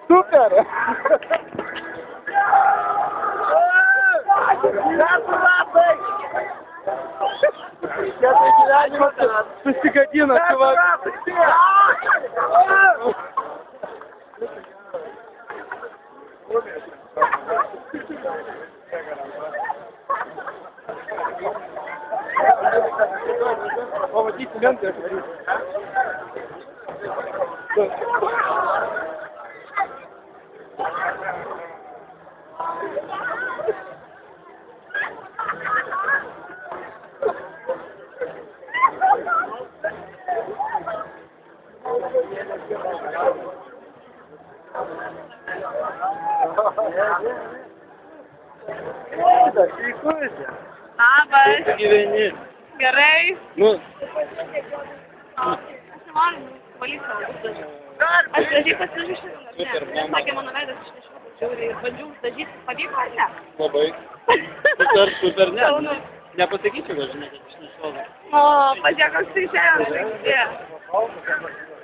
Super! Susigadino, čuvak. Pamatysi lentą, aš varysiu. Labas. Gyveni. Gerai. Nu. Aš nenoriu valyti savo dažį. Aš dažį pasižiūrėjau, nes sakė mano veidas išnešiotas ir bandžiau dažyti. Pavyko ar ne? Labai. Super, ne. Nepasakyčiau, kad žinai, kad išnešiotas. O, pažiūrėk, koks tai šiandien.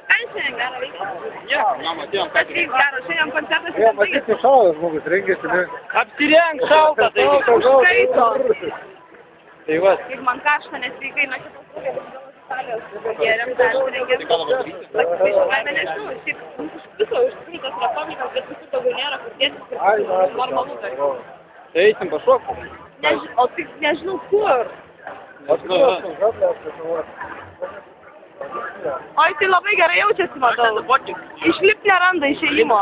Ką šiandien gerą veikia? Ne, mama, atėjom Kas vyks gerą? Šiandien koncertas Jo, matyti šaltas žmogus, rengėsi, ne? Apsirenk šaltą, tai Užkaito. Tai va. Kaip man karšta, nesveikai, mes čia pasukė, bet gal italijos geriam, persirengėm. Tai ką dabar daryti? Bet nežinau, šiaip viso užkritos Republikos, bet visų togų nėra, kur dėtis, kur normalu tai. Tai eisim pašokti. O tik nežinau kur. Oi, tai labai gerai jaučiasi, matau. Išlipti neranda išėjimo.